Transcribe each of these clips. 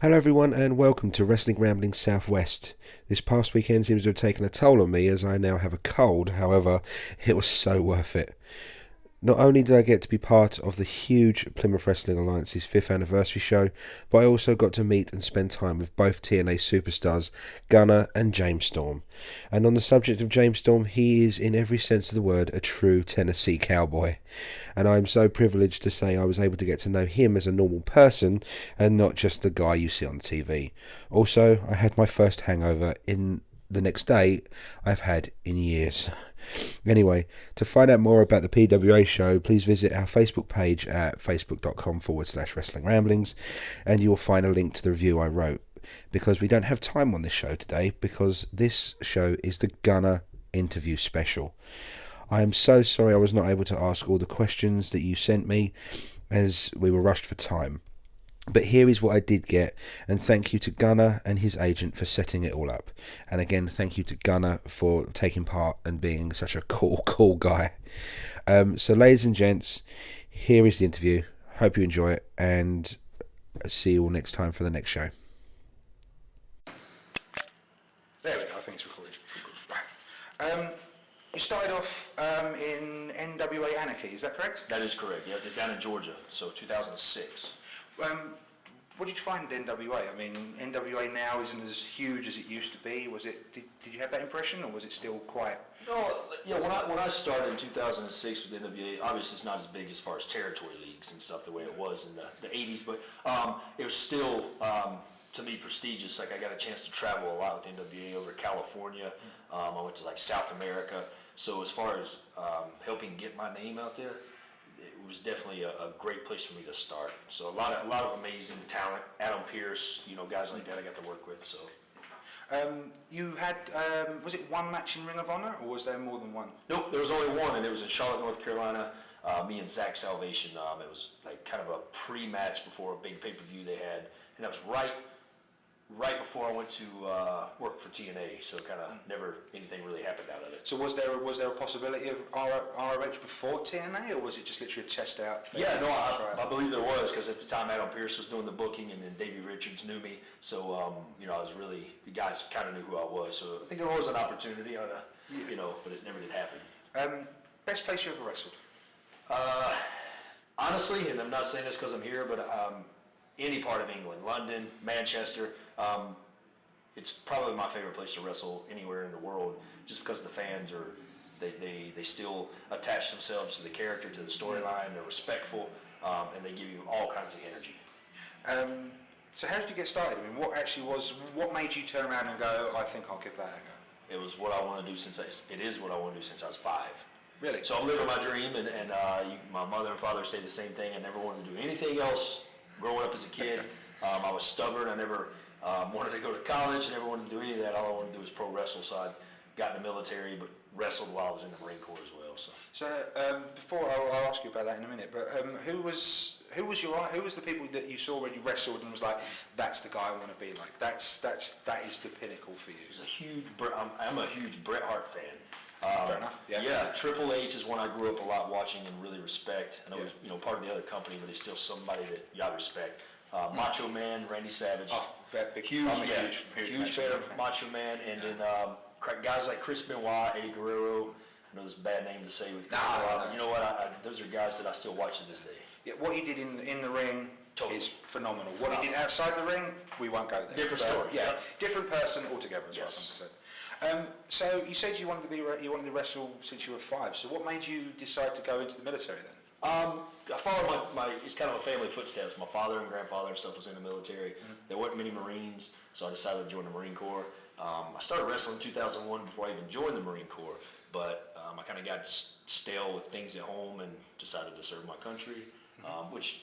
Hello everyone and welcome to Wrestling Ramblings Southwest. This past weekend seems to have taken a toll on me as I now have a cold, however, it was so worth it. Not only did I get to be part of the huge Plymouth Wrestling Alliance's 5th anniversary show, but I also got to meet and spend time with both TNA Superstars, Gunner and James Storm. And on the subject of James Storm, he is in every sense of the word a true Tennessee cowboy. And I'm so privileged to say I was able to get to know him as a normal person and not just the guy you see on TV. Also, I had my first hangover in the next day I've had in years. Anyway, to find out more about the PWA show, please visit our Facebook page at facebook.com/wrestling ramblings, and you will find a link to the review I wrote. Because we don't have time on this show today, because this show is the Gunner interview special. I am so sorry I was not able to ask all the questions that you sent me, as we were rushed for time. But here is what I did get, and thank you to Gunner and his agent for setting it all up. And again, thank you to Gunner for taking part and being such a cool guy. So ladies and gents, here is the interview. Hope you enjoy it, and see you all next time for the next show. There we go, I think it's recorded. Right. You started off in NWA Anarchy, is that correct? That is correct, yeah, down in Georgia, so 2006. What did you find at NWA? I mean, NWA now isn't as huge as it used to be. Was it? Did you have that impression, or was it still quite? No, yeah. When I started in 2006 with NWA, obviously it's not as big as far as territory leagues and stuff the way it was in the 80s, but it was still to me prestigious. Like I got a chance to travel a lot with NWA over California. I went to like South America. So as far as helping get my name out there, it was definitely a great place for me to start. So a lot of amazing talent. Adam Pearce, guys like that I got to work with. So you had was it one match in Ring of Honor, or was there more than one? Nope, there was only one, and it was in Charlotte, North Carolina. Me and Zach Salvation. It was like kind of a pre-match before a big pay-per-view they had, and that was right before I went to work for TNA, so kind of never anything really happened out of it. So was there a possibility of ROH before TNA, or was it just literally a test out thing? Yeah, no, I believe there was, because at the time Adam Pearce was doing the booking, and then Davey Richards knew me, so I was really, the guys kind of knew who I was, so I think there was an opportunity, but it never did happen. Best place you ever wrestled? Honestly, and I'm not saying this because I'm here, but any part of England, London, Manchester. It's probably my favorite place to wrestle anywhere in the world, just because the fans they still attach themselves to the character, to the storyline. They're respectful, and they give you all kinds of energy. So how did you get started? I mean, what made you turn around and go, I think I'll give that a go? It was what I want to do since I was 5. Really? So I'm living my dream, and my mother and father say the same thing. I never wanted to do anything else growing up as a kid. I was stubborn. I never wanted to go to college. I never wanted to do any of that. All I wanted to do was pro wrestle. So I got in the military, but wrestled while I was in the Marine Corps as well. So before I'll ask you about that in a minute, but who was the people that you saw when you wrestled and was like, that's the guy I want to be like? That is the pinnacle for you. I'm a huge Bret Hart fan. Fair enough. Yeah. Yeah, Triple H is one I grew up a lot watching and really respect. I know he's part of the other company, but he's still somebody that you respect. Macho Man, Randy Savage. Oh, huge fan of Macho Man, and then guys like Chris Benoit, Eddie Guerrero. I know this is a bad name to say with but you know what? Those are guys that I still watch to this day. Yeah, what he did in the ring is phenomenal. What he did outside the ring, we won't go there. Different story. Yeah, different person altogether, as well. Said. So you said you wanted to wrestle since you were 5. So what made you decide to go into the military then? I followed it's kind of a family footsteps. My father and grandfather and stuff was in the military. There weren't many Marines, so I decided to join the Marine Corps. I started wrestling in 2001 before I even joined the Marine Corps, but I kind of got stale with things at home and decided to serve my country, which,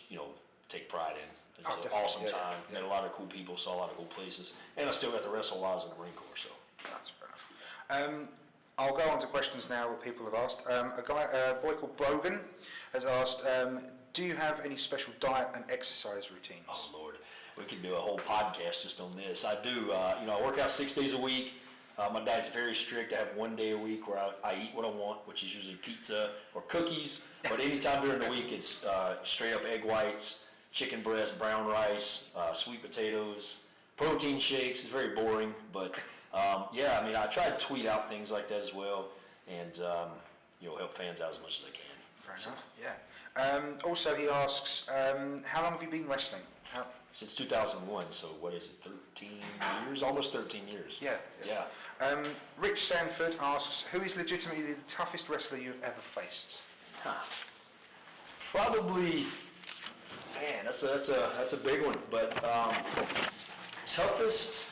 take pride in. It's an awesome time. Met a lot of cool people, saw a lot of cool places, and I still got to wrestle while I was in the Marine Corps, so. That's fair enough. I'll go on to questions now that people have asked. A boy called Brogan has asked, do you have any special diet and exercise routines? Oh, Lord. We could do a whole podcast just on this. I do. I work out 6 days a week. My diet's very strict. I have 1 day a week where I eat what I want, which is usually pizza or cookies. But anytime during the week, it's straight up egg whites, chicken breast, brown rice, sweet potatoes, protein shakes. It's very boring, but yeah, I mean, I try to tweet out things like that as well, and help fans out as much as I can. Fair enough. Yeah. Also, he asks, how long have you been wrestling? Since 2001, so what is it, 13 years? Almost 13 years. Yeah. Rich Sanford asks, who is legitimately the toughest wrestler you've ever faced? Probably, man, that's a big one. But toughest,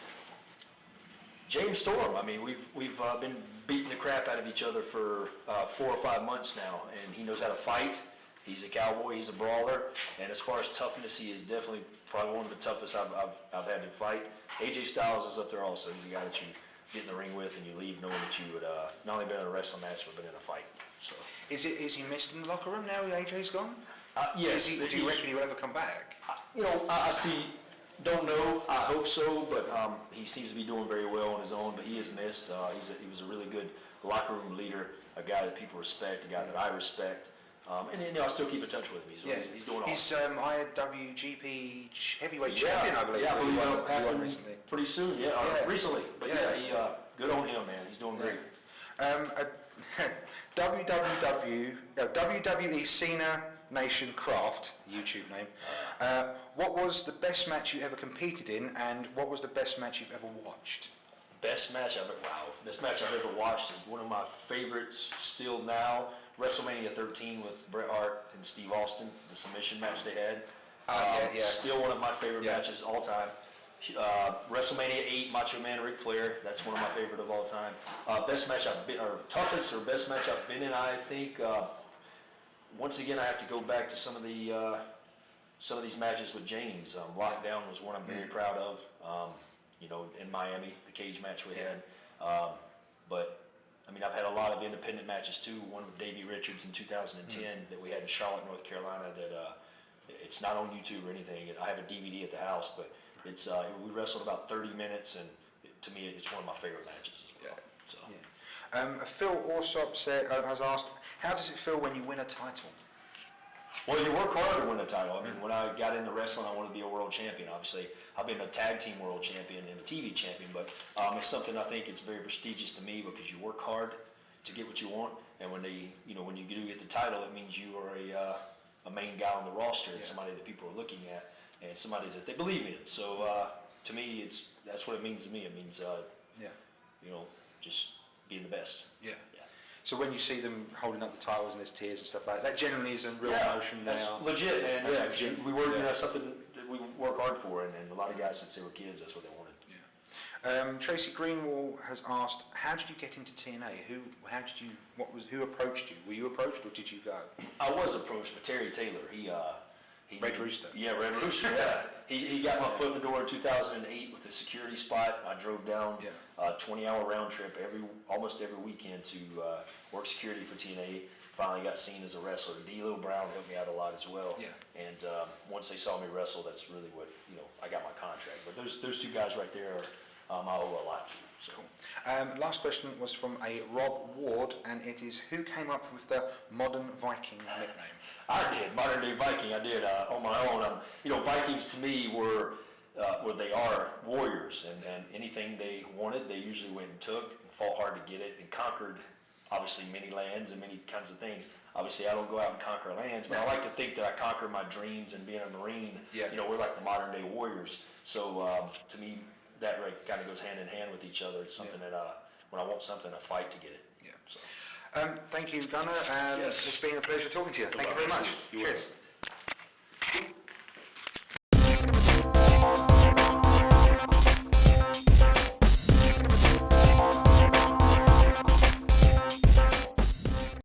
James Storm. I mean, we've been beating the crap out of each other for 4 or 5 months now, and he knows how to fight. He's a cowboy. He's a brawler, and as far as toughness, he is definitely probably one of the toughest I've had to fight. AJ Styles is up there also. He's a guy that you get in the ring with, and you leave knowing that you would not only been in a wrestling match, but been in a fight. So is he missed in the locker room now? AJ's gone. Yes. Do you reckon he will ever come back? I see. Don't know. I hope so, but he seems to be doing very well on his own. But he is missed. He was a really good locker room leader, a guy that people respect, a guy that I respect. And I still keep in touch with him. He's doing awesome. He's IWGP heavyweight champion, I believe. Yeah, he won happened recently. Pretty soon. Recently. But good on him, man. He's doing great. WWE Cena Nation Craft, YouTube name. What was the best match you ever competed in, and what was the best match you've ever watched? Best match I've ever watched is one of my favorites still now. WrestleMania 13 with Bret Hart and Steve Austin, the submission match they had. Still one of my favorite matches all time. WrestleMania 8, Macho Man Ric Flair. That's one of my favorite of all time. Best match I've been, or toughest or best match I've been in, I think. Once again, I have to go back to some of these matches with James. Lockdown was one I'm very proud of. In Miami, the cage match we had. But I mean, I've had a lot of independent matches too. One with Davey Richards in 2010 that we had in Charlotte, North Carolina. That it's not on YouTube or anything. I have a DVD at the house, but it's we wrestled about 30 minutes, and to me, it's one of my favorite matches as well. So. Phil Orsop has asked, how does it feel when you win a title? Well, you work hard to win a title. I mean, when I got into wrestling, I wanted to be a world champion. Obviously, I've been a tag team world champion and a TV champion, but it's something I think it's very prestigious to me because you work hard to get what you want, and when you do get the title, it means you are a main guy on the roster, and somebody that people are looking at, and somebody that they believe in. So to me, that's what it means to me. It means just being the best. Yeah. So when you see them holding up the titles and there's tears and stuff like that, generally is a real emotion. That's legit, man. We work, something that we work hard for, and a lot of guys since they were kids, that's what they wanted. Yeah. Tracy Greenwall has asked, how did you get into TNA? Who approached you? Were you approached or did you go? I was approached by Terry Taylor. He Red Rooster. Yeah, Red Rooster. Yeah. He got my foot in the door in 2008 with a security spot. I drove down a 20-hour round trip almost every weekend to work security for TNA. Finally got seen as a wrestler. D'Lo Brown helped me out a lot as well. Yeah. And once they saw me wrestle, that's really what I got my contract. But those two guys right there, I owe a lot to. So. Cool. Last question was from a Rob Ward, and it is, who came up with the Modern Viking nickname? I did. Modern Day Viking, I did on my own. Vikings to me were they are warriors, and anything they wanted, they usually went and took and fought hard to get it and conquered, obviously, many lands and many kinds of things. Obviously, I don't go out and conquer lands, but I like to think that I conquer my dreams and being a Marine. Yeah. We're like the modern day warriors. So to me, that kind of goes hand in hand with each other. It's something that when I want something, I fight to get it. Yeah. So. Thank you, Gunnar. It's been a pleasure talking to you. Thank you very much. Cheers.